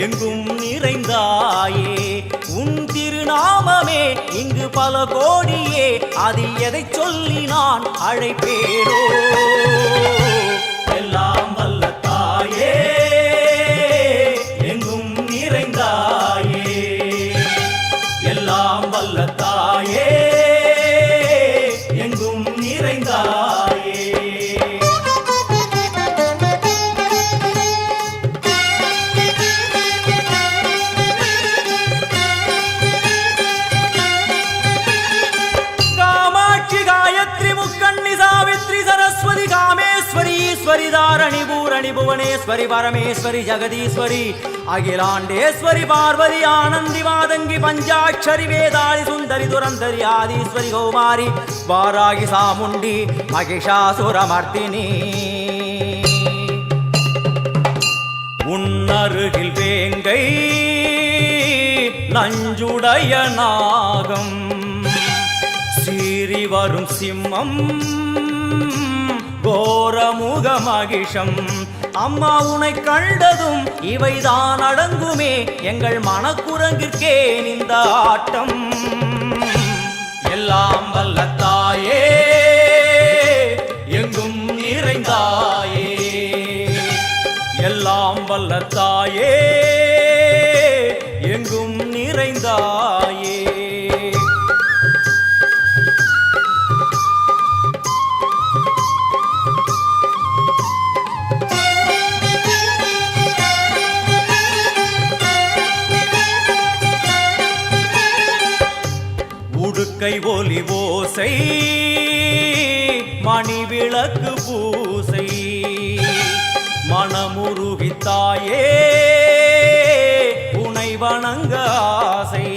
எங்கும் நிறைந்தாயே. உன் திருநாமமே இங்கு பல கோடியே, அது எதை சொல்லி நான் அழைப்பேனோ. எல்லாம் வல்ல தாயே எங்கும் நிறைந்தாயே, எல்லாம் வல்ல தாயே எங்கும் நிறைந்தாயே. सरस्वती कामेश्वरी ईश्वरी धारणी पूरणी भुवनेश्वरी परमेश्वरी जगदीश्वरी अखिलांडेश्वरी पार्वती आनंदी मादंगी पंचाक्षरी वेदाली सुंदरी दुरंधरी आदीश्वरी कौमारी वारागी सामुंडी महिषासुरमर्दिनी. உன்னருகில் வேங்கை நஞ்சுடைய நாகம் சீறி வரும் சிம்மம் கோரமுக மகிஷம். அம்மா உனை கண்டதும் இவைதான் அடங்குமே, எங்கள் மனக்குரங்கிற்கே இந்த ஆட்டம். எல்லாம் வல்ல தாயே எங்கும் நிறைந்தாயே, எல்லாம் வல்ல தாயே எங்கும் நிறைந்தாயே. உடுக்கை ஒலி ஓசை மணி விளக்கு பூசை மனமுருகித்தாயே உனை வணங்க ஆசை.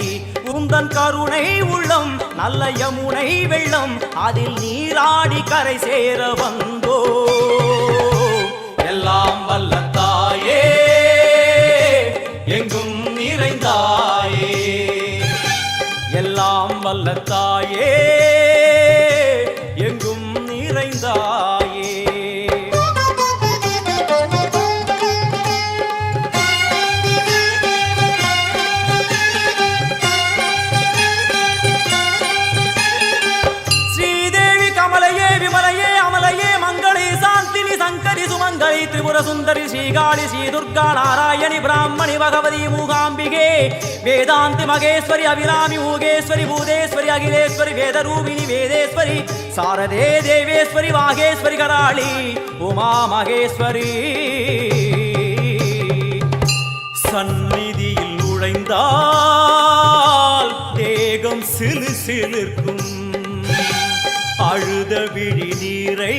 உந்தன் கருணை உள்ளம் நல்ல யமுனை வெள்ளம், அதில் நீராடி கரை சேர வந்தோ. எல்லாம் வல்ல தாயே எங்கும் நிறைந்தாயே, எல்லாம் வல்ல தாயே எங்கும் நிறைந்தாயே. ஸ்ரீதேவி கமலையே விமலையே அமலையே மங்களே சாந்தினி சங்கரி சுமங்கலி திரிபுர சுந்தரி ஸ்ரீகாளி ஸ்ரீ துர்கா நாராயணி பிராமணி பகவதி மூகாம்பிகே வேதாந்தி மகேஸ்வரி அபிராமி மூகேஸ்வரி பூதேஸ்வரி அகிலேஸ்வரி வேதரூபிணி வேதேஸ்வரி சாரதே தேவேஸ்வரி வாகேஸ்வரி கராளி உமா மகேஸ்வரி. சந்நிதியில் நுழைந்தால் தேகம் சிலு சிலிர்க்கும், அழுத விழி நீரை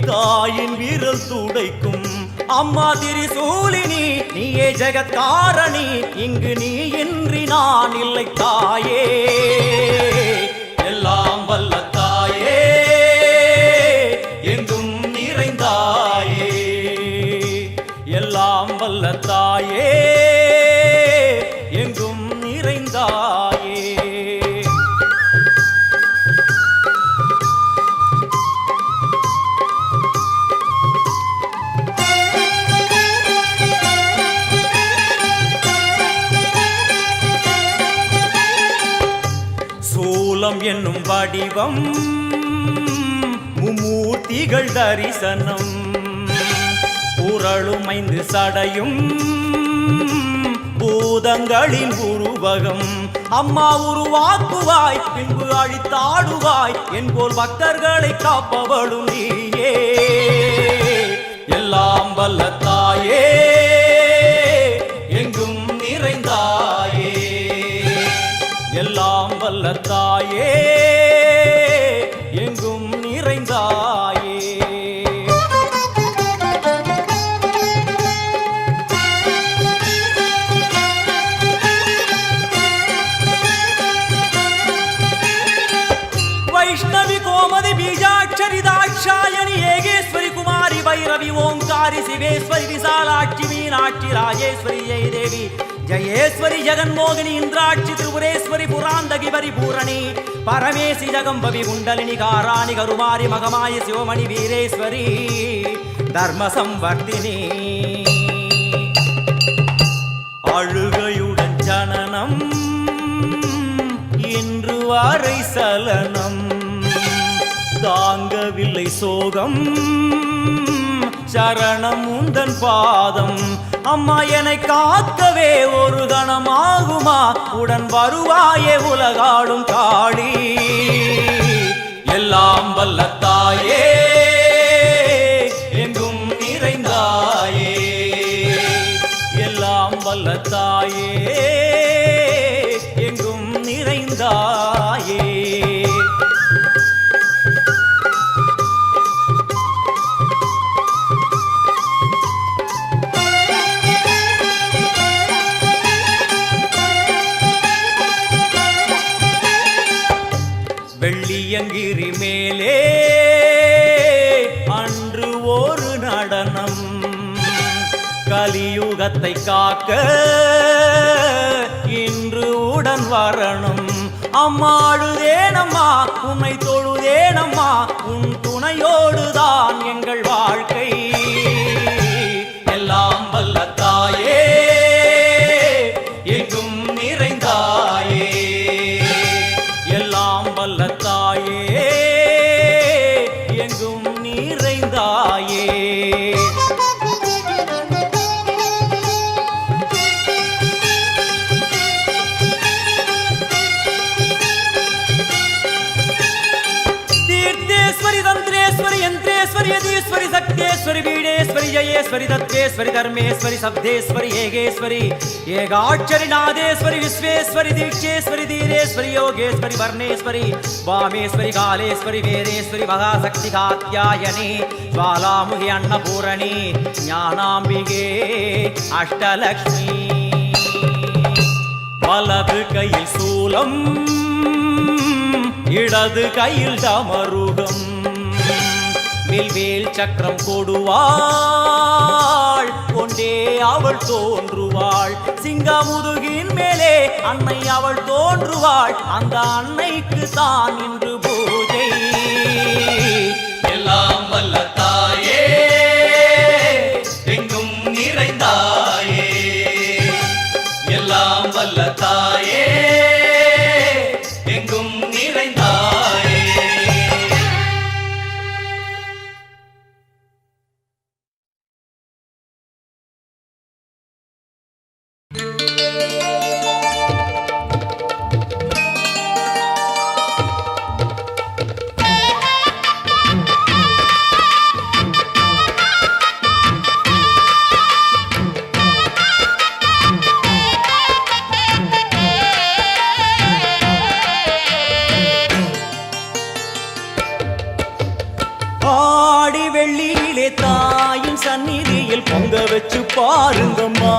தாயின் விரல் துடைக்கும். அம்மா திரிசூலினி நீயே ஜெகத்காரணி, இங்கு நீ இன்றி நான் இல்லை தாயே. எல்லாம் வல்ல தாயே எங்கும் நிறைந்தாயே, எல்லாம் வல்ல தாயே எங்கும் நிறைந்தாயே. என்னும் வடிவம் மும்மூர்த்திகள் தரிசனம், புரளும் 5 சடையும் பூதங்களின் உருவகம். அம்மா உருவாக்குவாய் பின்பு அழித்தாடுவாய், என்போல் பக்தர்களை காப்பவளும் நீயே. எல்லாம் வல்ல தாயே எங்கும் நிறைந்தாயே, எல்லாம் வல்ல தாயே எங்கும் நிறைந்தாயே. வைஷ்ணவி கோமதி பீஜாட்சரி தாட்சாயணி ஏகேஸ்வரி குமாரி भैरवी ओंकारी शिवेश्वरी विशालाक्षी मीनाक्षी राजेश्वरी जय देवी जयेश्वरी जगन्मोहिनी इंद्राक्षी त्रिपुरेश्वरी पुरांदगी परिपूरणी परमेशी जगंबवी कुंडलिनी काराणि करुमारी मगमाय शिवमणि वीरेश्वरी धर्म संवर्धिनी அரை சலனம் தாங்கவில்லை சோகம் சரணம் உந்தன் பாதம் அம்மா என்னை காக்கவே ஒரு கணமாகுமா உடன் வருவாயே உலகாடும் காளி எல்லாம் வல்ல தாயே எங்கும் நிறைந்தாயே எல்லாம் வல்ல தாயே எங்கும் நிறைந்தாயே வெள்ளியங்கிரி மேலே அன்று ஒரு நடனம் கலியுகத்தை காக்க இன்று உடன் வரணும் அம்மாடுதேனம்மா உன்னை தொழுதேனம்மா உன் துணையோடுதான் எங்கள் வாழ்க்கை எல்லாம் வல்ல தாயே எங்கும் நிறைந்தாயே எல்லாம் வல்ல தாயே எங்கும் நிறைந்தாயே तीर्थेश्वरी तंत्रेश्वरी यंत्रेश्वरी यदीश्वरी शक्तेश्वरी बीडेश्वरी जयेश्वरी तत्वेश्वरी धर्मेश्वरी शब्देश्वरी येगेश्वरी ஏகாட்சரி நாதேஸ்வரி விஸ்வேஸ்வரி தீட்சேஸ்வரி தீரேஸ்வரி யோகேஸ்வரி வர்ணேஸ்வரி வாமேஸ்வரி காலேஸ்வரி வேதேஸ்வரி மகாசக்தி காத்யாயனி ஜ்வாலாமுகி அன்னபூரணி ஞானாம்பிகே அஷ்டலக்ஷ்மி வலது கையில் சூலம் இடது கையில் டமருகம் வில்வேல் சக்கரம் கொடுவாள் கொண்டே அவள் தோன்றுவாள் சிங்கமுதுகின் மேலே அன்னை அவள் தோன்றுவாள் அந்த அன்னைக்கு தான் இன்று பூஜை எல்லாம் வல்ல தாயே எங்கும் நிறைந்தாயே எல்லாம் வல்ல தாயே எங்கும் நிறைந்தாயே ஆடி வெள்ளியிலே தாயின் சந்நிதியில் பொங்க வச்சு பாருங்கம்மா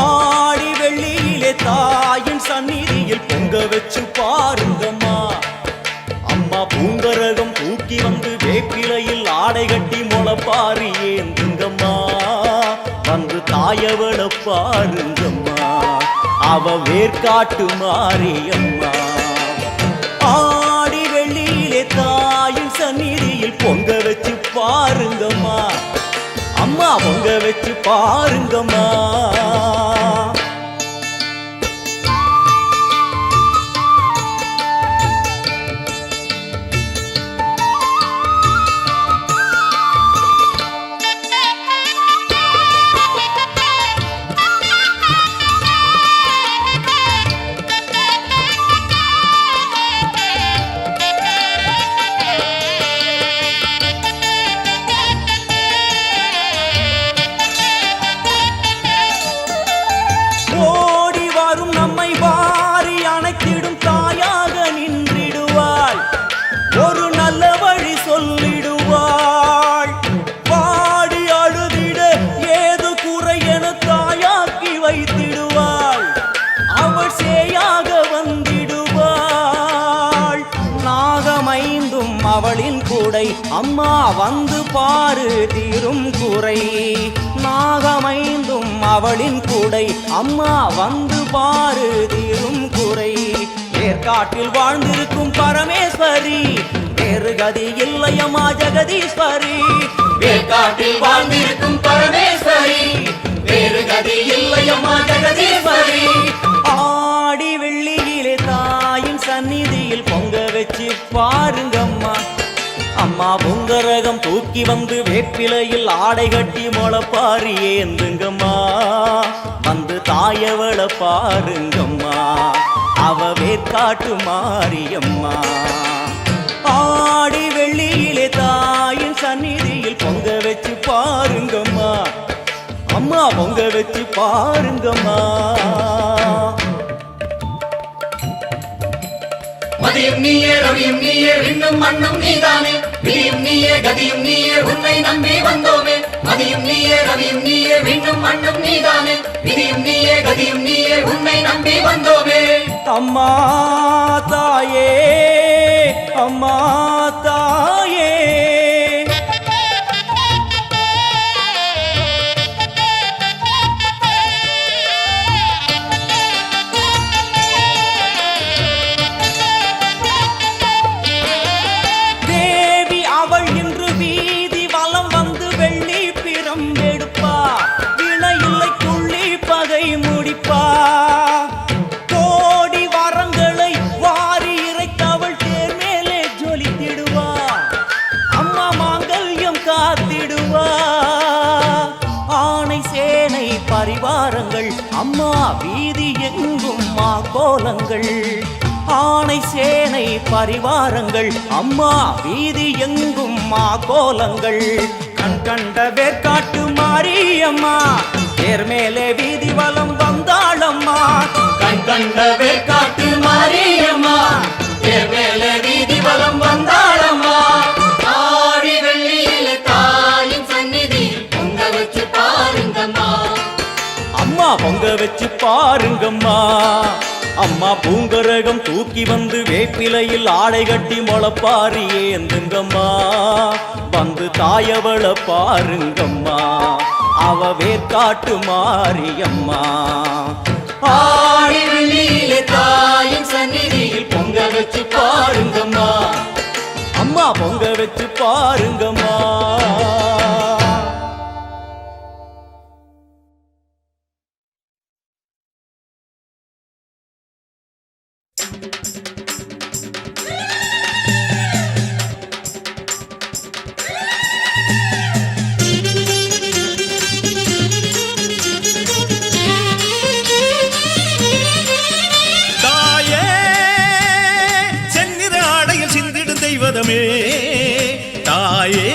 ஆடி வெள்ளியிலே தாயின் சந்நிதியில் பொங்க வச்சு பாருங்கம்மா அம்மா பூங்கரகம் தூக்கி வந்து வேப்பிலையில் ஆடை கட்டி முளைப்பாரி ஏந்துங்கம்மா வந்து தாயவள பாருங்கம்மா அவ வேர்காட்டு மாரியம்மா ஆடி வெள்ளியிலே தாயின் சந்நிதியில் பொங்க வச்சு பாருங்கம்மா அம்மா பொங்க வச்சு பாருங்கம்மா அவளின் கூடை அம்மா வந்து பாரு தீரும் குறை நாகமைந்தும் அவளின் கூடை அம்மா வந்து பாரு தீரும் குறை ஏற்காட்டில் வாழ்ந்திருக்கும் பரமேஸ்வரி வேறு கதி இல்லையம்மா ஜெகதீஸ்வரி ஏற்காட்டில் வாழ்ந்திருக்கும் பரமேஸ்வரி வேறு கதி இல்லையம்மா ஜெகதீஸ்வரி ஆடி வெள்ளியிலே தாயின் அம்மா பொங்கரகம் தூக்கி வந்து வேப்பிலையில் ஆடை கட்டி முளப்பாரி ஏந்துங்கம்மா வந்து தாயவள பாருங்கம்மா அவ வேற்காட்டு மாரியம்மா ஆடி வெள்ளியிலே தாயின் சந்நிதியில் பொங்க வச்சு பாருங்கம்மா அம்மா பொங்க வச்சு பாருங்கம்மா மதியும் நீயே ரவியும் நீயே விண்ணும் மண்ணும் நீதானே விதியும் நீயே கதியும் நீயே உன்னை நம்பி வந்தோமே மதியும் நீயே ரவியும் நீயே விண்ணும் மண்ணும் நீதானே விதியும் நீயே கதியும் நீயே உன்னை நம்பி வந்தோமே அம்மா தாயே அம்மா தாயே பரிவாரங்கள் அம்மா வீதி எங்கும் மா கோலங்கள் ஆணை சேனை பரிவாரங்கள் அம்மா வீதி எங்கும் மா கோலங்கள் கண் கண்ட வேற்காட்டு மாரியம்மா தேர் மேலே வீதி வலம் வந்தாளம்மா கண் கண்ட வேற்காட்டு மாரியம்மா தேர் மேலே வீதி வலம் வந்தாளம்மா ஆடி வெள்ளியில தாயின் சந்நிதி பொங்க வச்சு பாருங்கம்மா அம்மா பொங்க வச்சு பாருங்கம்மா அம்மா பூங்கரகம் தூக்கி வந்து வேப்பிலையில் ஆடை கட்டி முளப்பாரி ஏந்துங்கம்மா வந்து தாயவள பாருங்கம்மா அவ வேற்காட்டு மாரியம்மா ஆடி வெள்ளியிலே தாயின் சந்நிதியில் பொங்க வச்சு பாருங்கம்மா அம்மா பொங்க வச்சு பாருங்கம்மா தாயே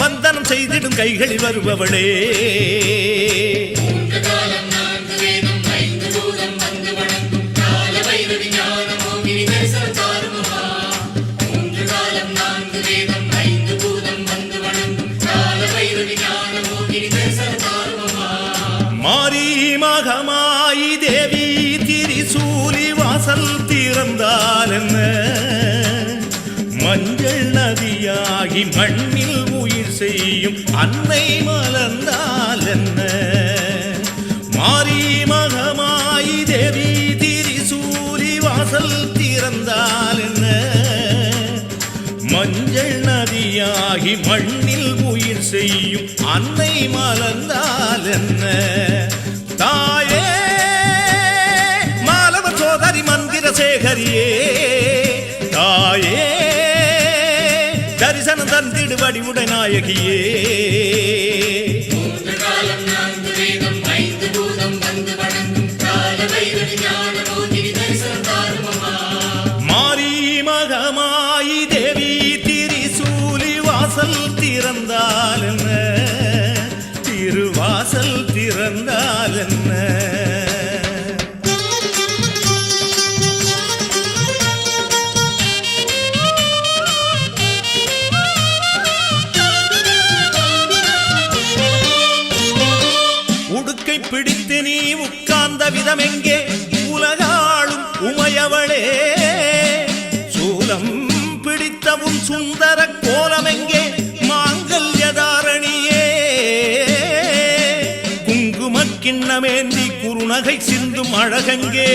வந்தனம் செய்திடும் கைகளில் வருபவளே மாரி மகமாயி தேவி திரிசூலி வாசல் திறந்தால் என்ன மஞ்சள் நதியாகி மண்ணில் உயிர் செய்யும் அன்னை மலர்ந்தால் என்ன மாரி மகமாயி தேவி திரிசூலி வாசல் திறந்தால் என்ன மஞ்சள் நதியாகி மண்ணில் உயிர் செய்யும் அன்னை மலர்ந்தால் என்ன தாயே மாலவ சோதரி மந்திர சேகரியே தாயே தரிசனம் தந்திடு வடிவுடை நாயகியே மாரி மகமாயி தேவி திரிசூலி வாசல் திறந்தால் என்ன திருவாசல் திறந்தால் என்ன பிடித்து நீ உட்கார்ந்த விதம் எங்கே உலகாளும் உமையவளே சூலம் பிடித்தவும் சுந்தர கோலம் எங்கே மாங்கல்யதாரணியே குங்கும கிண்ணமேந்தி குறுநகை சிந்தும் அழகங்கே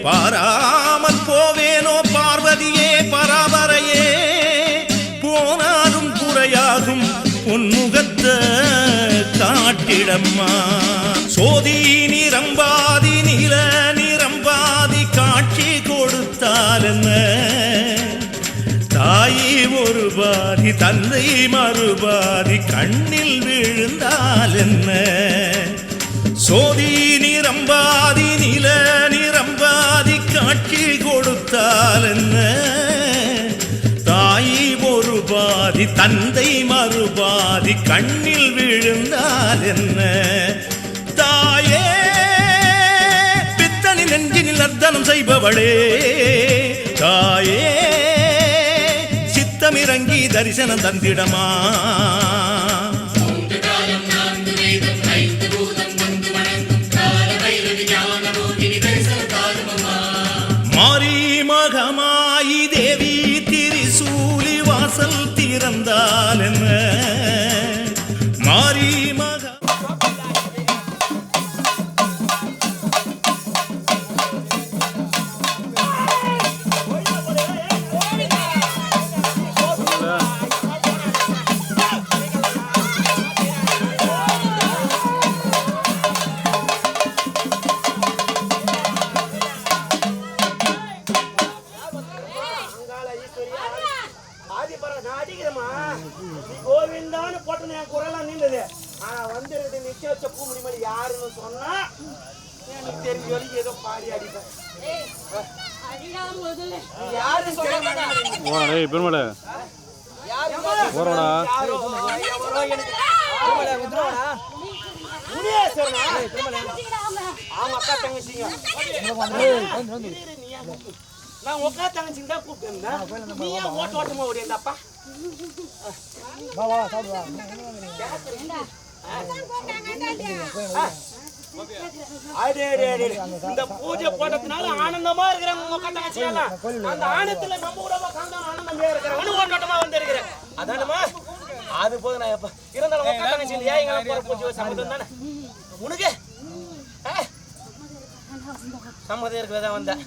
பாராமல் போவேனோ பார்வதியே பராபரையே போனாலும் குறையாகும் பொன்முகத்த காட்டிடம்மா சோதி நிரம்பாதி நில நிரம்பாதி காட்சி கொடுத்தால் என்ன தாய் தாயி ஒரு பாதி தந்தை மறுபாதி கண்ணில் விழுந்தால் என்ன சோதி நிரம்பாதி நில நிரம்பாதி காட்சி கொடுத்தால் என்ன தாயி ஒரு பாதி தந்தை மறுபாதி கண்ணில் விழுந்தால் என்ன தாயே பித்தனி நெஞ்சினில் நர்த்தனம் செய்பவளே தாயே சித்தமிறங்கி தரிசனம் தந்திடமா மாரி மகமாயி தேவி திரிசூலி வாசல் திறந்தால் என்ன மாரி மக கோவிந்தான்னு போட்டு என் குரலாம் நீண்டது ஆனா வந்து நிக்க வச்ச பூமுடிமணி யாருன்னு சொன்னா எனக்கு தெரிஞ்ச வரைக்கும் ஏதோ பாடி அடிப்பேன் அக்கா தங்கச்சிங்க நான் உக்கா தங்கச்சிங்க தான் கூப்பிட்டேன் நீ ஏன் ஓட்ட ஓட்டமா ஓடியாப்பா இந்த பூஜை போட்டதுனால ஆனந்தமா இருக்கிறாங்க உங்க தங்கச்சி எல்லாம் அந்த ஆனந்தத்துல நம்ம கூட ஆனந்தமே இருக்கிறாங்க ஓட்டோட்டமா வந்து இருக்கிறேன் அதானமா அது போது நான் எப்ப இருந்தாலும் உங்க தங்கச்சி இல்லையா எங்களை பூஜை சம்மதம் தானே உனக்கு சம்மதம் இருக்கிறதா வந்தேன்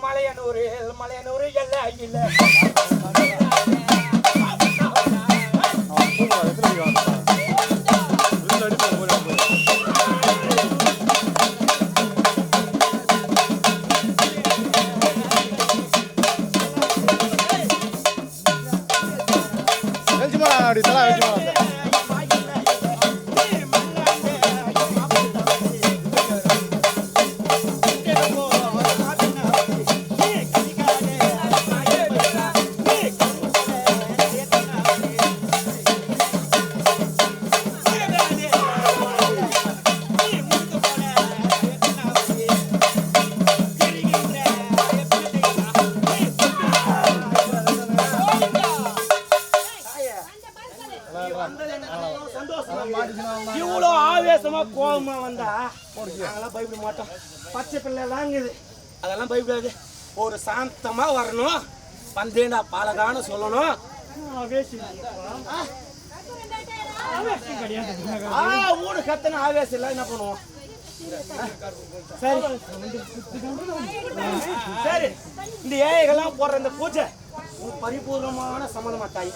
மலையனூர் எல்லாம் இல்ல இவ்வளோ ஆவேசமா கோபமா வந்தா நாங்கெல்லாம் பயப்பட மாட்டோம். பச்சை பிள்ளைலாங்குது அதெல்லாம் பயப்படாது. ஒரு சாந்தமா வரணும், வந்தேண்டா பாலகான சொல்லணும். ஊடு கத்தன ஆவேசம் இல்லை, என்ன பண்ணுவோம்? சரி சரி, இந்த ஏழைகள்லாம் போடுற இந்த பூஜை பரிபூர்ணமான சம்மதமா தாய்?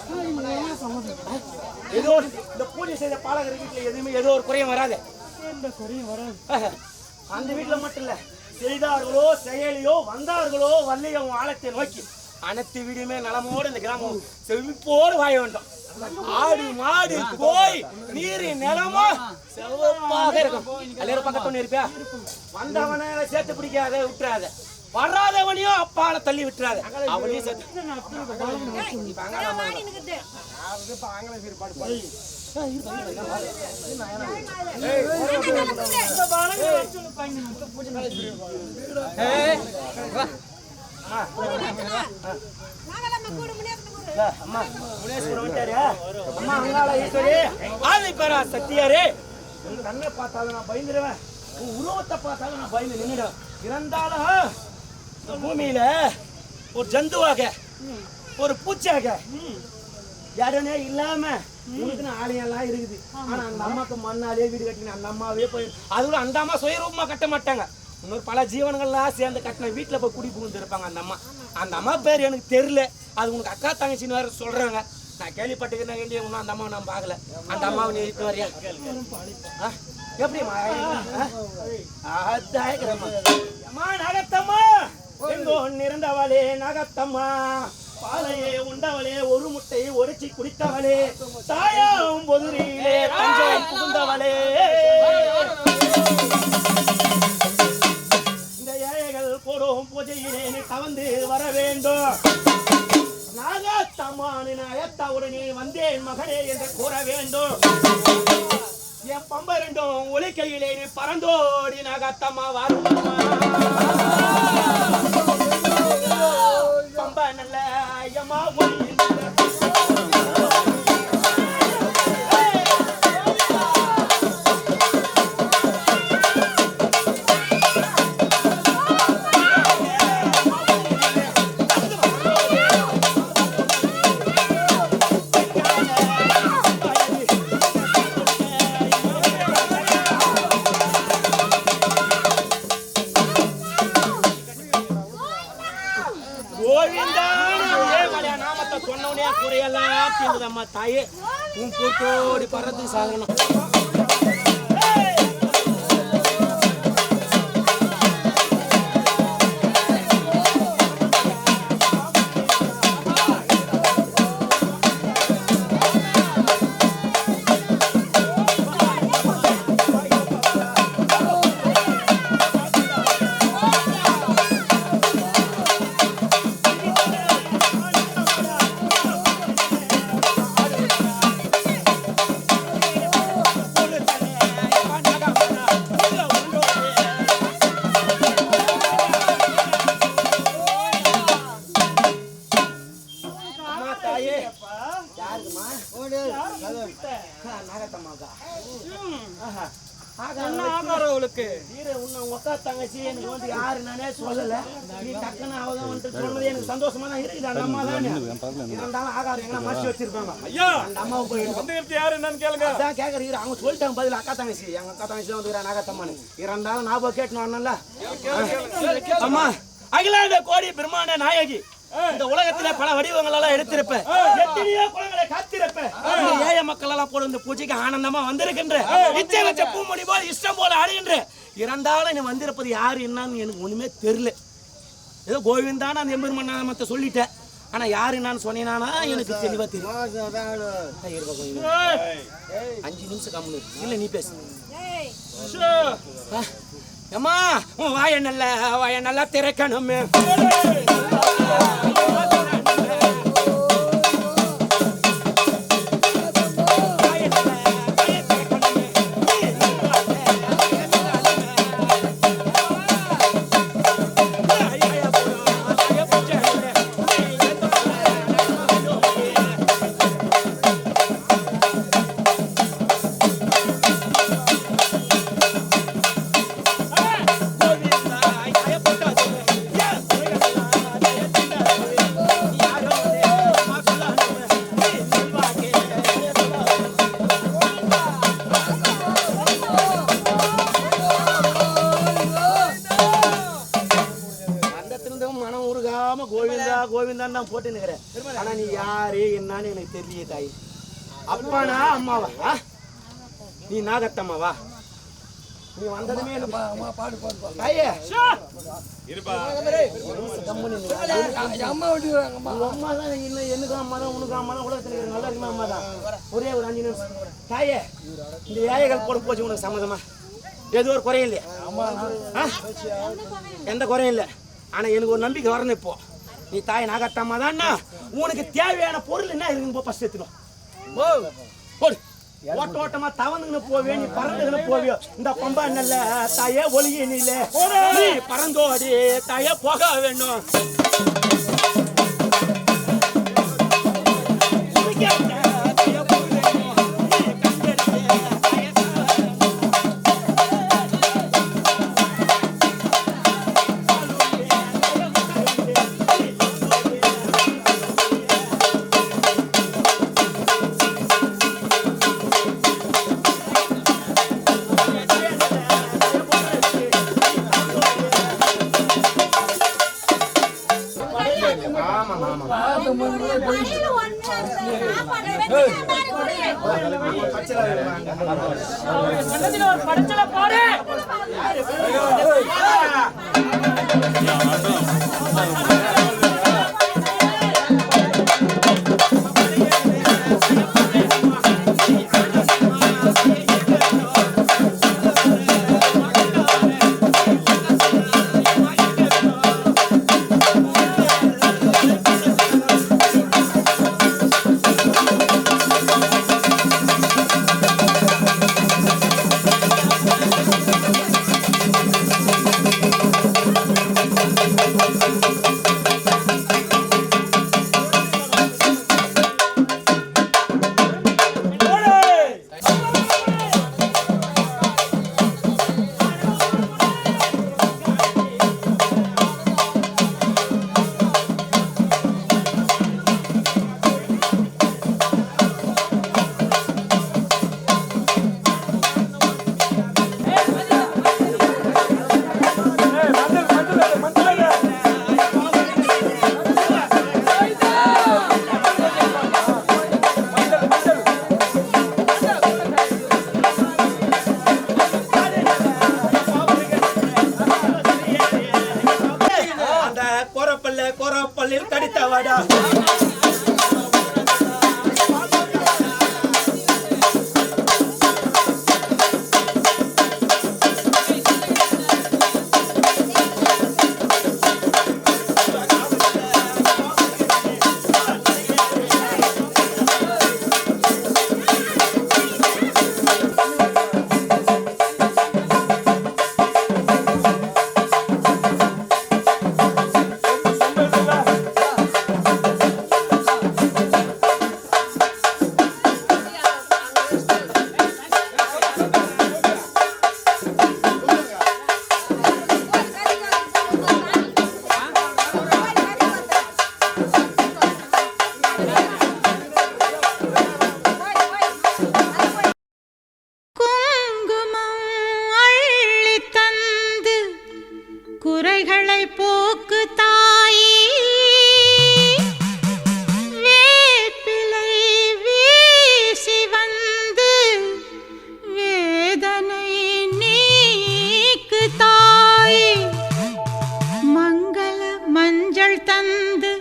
ஏதோ இந்த பூஜை செய்த பாலகர் வீட்டுல எதுவுமே ஏதோ ஒரு குறையும் வராது. அந்த வீட்டுல மட்டும் இல்ல, செய்தார்களோ செயலியோ வந்தார்களோ வள்ளியம் ஆழத்தை நோக்கி அனைத்து வீடுமே நலமோடு இந்த கிராமம் செழிப்போடு வாழ வேண்டும். ஆடு மாடு கோய் நீர் நிலமா செவப்பாக இருக்கும். எல்லாரும் பக்கத்து இருப்பியா? வந்தவனை சேர்த்து பிடிக்காத விட்டுறாத, வராதவனையும் அப்பால தள்ளி விட்டுறாத, அவனையும் சேர்த்து. சத்தியாரே, கண்ணை பார்த்தாலும் நான் பயந்துருவேன், உருவத்தை பார்த்தாலும் நான் பயந்து நின்னுடுவேன். இருந்தாலும் பூமியில ஒரு ஜந்துவாக ஒரு பூச்சாக யாருனே இல்லாம உனக்கு ஆலயெல்லாம் இருக்குது. ஆனா அந்த அம்மாக்கு மண்ணாலே வீடு கட்டின அந்த அம்மாவே போய், அதுவும் அந்த அம்மா சுயரூபமா கட்ட மாட்டாங்க, இன்னொரு பல ஜீவனங்கள்லாம் சேர்ந்து கட்டின வீட்டுல போய் குடி புகுந்து இருப்பாங்க அந்த அம்மா. அந்த அம்மா பேர் எனக்கு தெரியல, அது உனக்கு அக்கா தங்கச்சின்னு வேற சொல்றாங்க. நான் கேள்விப்பட்டுக்கிறேன், இன்னும் அந்த அம்மாவை நான் பார்க்கல. அந்த அம்மாவை நீ இட்டு வரையா? எப்படிமா நகத்தம்மா எங்கோ நிறந்தவளே, நகத்தம்மா பாலையே உண்டவளே, ஒரு முட்டையை ஒடிச்சு குடித்தவளே, தாயாவும் பொதுரியிலே தஞ்சம் புகுந்தவளே, இந்த ஏழைகள் போடும் பூஜையிலே நீ தவந்து வர வேண்டும். நாகத்தம்மானு நயத்தவுடனே வந்தேன் மகனே என்று கூற வேண்டும். என் பம்ப ரெண்டும் ஒளி கையிலே நீ பறந்தோடி நாகத்தம்மா வருமா? பம்ப நல்ல ஐயம்மா ஒளி அம்மா தாயே, உன் போட்டோடி பறந்து சாகணும். சந்தோஷமா தான் இருக்குது. அந்த அம்மா தானே இருந்தாலும் ஆகாரம் எங்களை மறைச்சு வச்சிருப்பாங்க. ஐயா, அந்த அம்மாவுக்கு யாரு என்னன்னு கேளுங்க. அதான் கேட்கறீங்க, அவங்க சொல்லிட்டாங்க பதில். அக்கா தங்கச்சி, எங்க அக்கா தங்கச்சி வந்து நாகத்தம்மானு இருந்தாலும் ஞாபகம் கேட்டணும்ல. அம்மா அகிலாண்ட கோடி பிரம்மாண்ட நாயகி, இந்த உலகத்துல பல வடிவங்கள் எல்லாம் எடுத்திருப்ப, எத்தனையோ குலங்களை காத்திருப்ப, ஏழை மக்கள் எல்லாம் போல இந்த பூஜைக்கு ஆனந்தமா வந்திருக்கின்ற, இச்சை வச்ச பூமொழி போல இஷ்டம் போல ஆடுகின்ற, இருந்தாலும் நீ வந்திருப்பது யாரு என்னன்னு எனக்கு ஒண்ணுமே தெரியல. ஏதோ கோவிந்தான அந்த எம்பெருமான் நாமத்தை சொல்லிட்டேன், ஆனா யாரு என்னன்னு சொன்னீங்கன்னா எனக்கு தெளிவா தெரியும். 5 நிமிஷம் கம்மி இல்ல, நீ பேசு. அம்மா வாய நல்லா திறக்கணும். கோவிந்தான் தான் போட்டு நிக்கிறேன். ஆனா நீ யாரு என்னன்னு எனக்கு தெரியல தாய். அப்பானா அம்மாவா? நீ நாகத்தம்மாவா? நீ வந்ததுமே தாயே அம்மா தான் இல்லை எனக்கு அம்மா தான் உனக்கு அம்மா தான் உலகத்தில் இருக்கிற நல்லா இருக்குமா அம்மா தான் ஒரே ஒரு 5 நிமிஷம் தாயே இந்த ஏழைகள் போட போச்சு உனக்கு சம்மதமா ஏதோ ஒரு குறையும் இல்லையா எந்த குறையும் இல்லை ஆனா எனக்கு ஒரு நம்பிக்கை வரணும் இப்போ நீ தாய் நாகத்தம்மா தான்னா உனக்கு தேவையான பொருள் என்ன இருக்குன்னு போ ஃபர்ஸ்ட் எடுத்துடும் போடு ஓட்ட ஓட்டமா தவந்துன்னு போவே நீ பறந்துன்னு போவியோ இந்த பம்பா நல்ல தாயே ஒளிய நீல நீ பறந்தோடி தாயே போக வேணும் கோரப்பள்ளியில் கடித்தவாடா குறைகளை போக்கு தாயே வேப்பிலை வீசி வந்து வேதனை நீக்கு தாயே மங்கள மஞ்சள் தந்து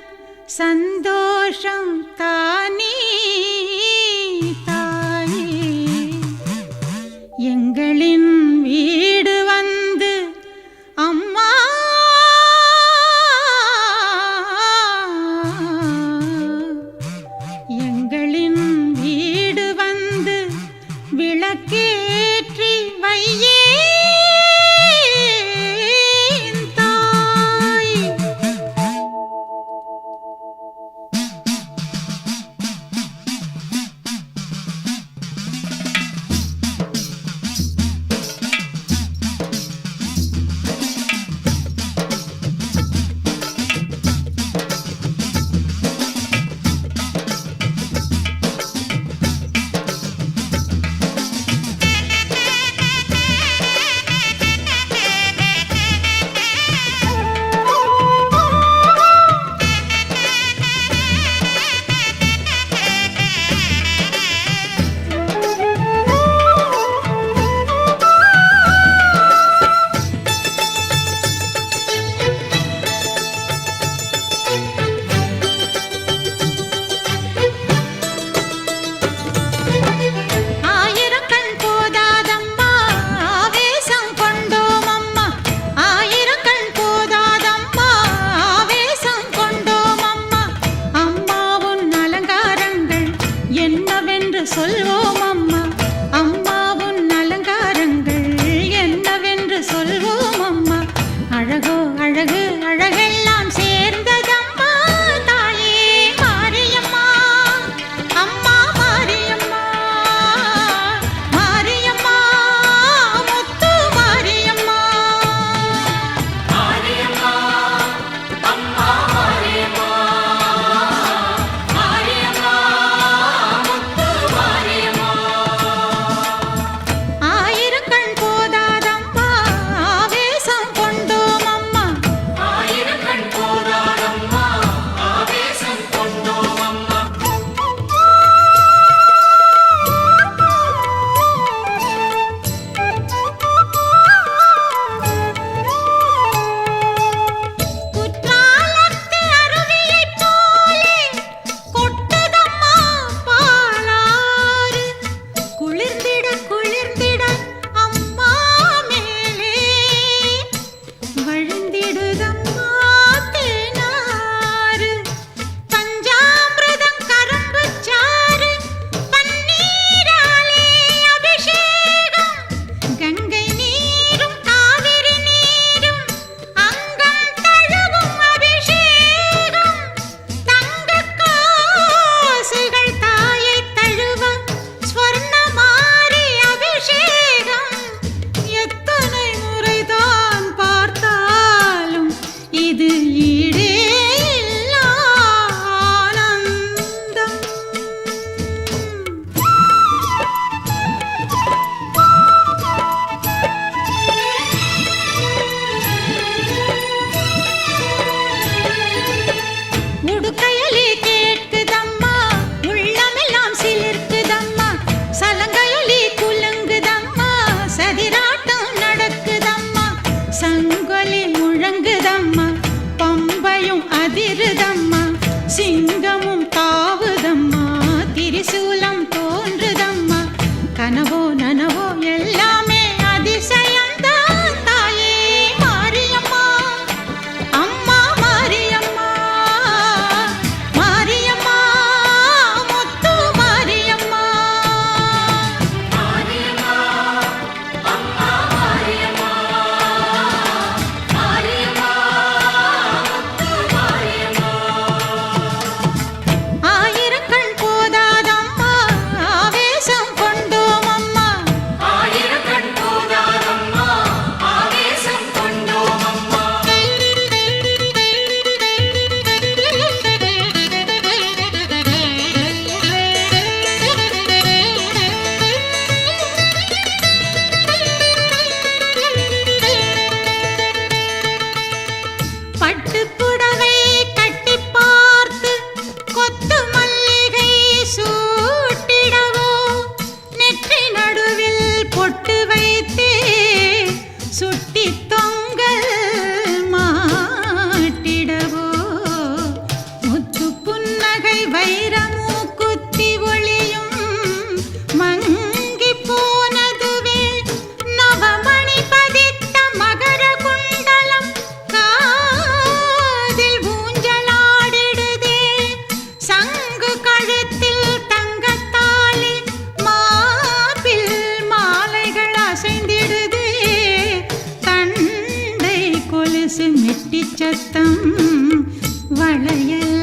சந்தோஷம் தானே தாயே எங்களின் வீடு வந்து அம்மா எங்களின் வீடு வந்து விளக்கேற்றி வையே தாய் வளையல்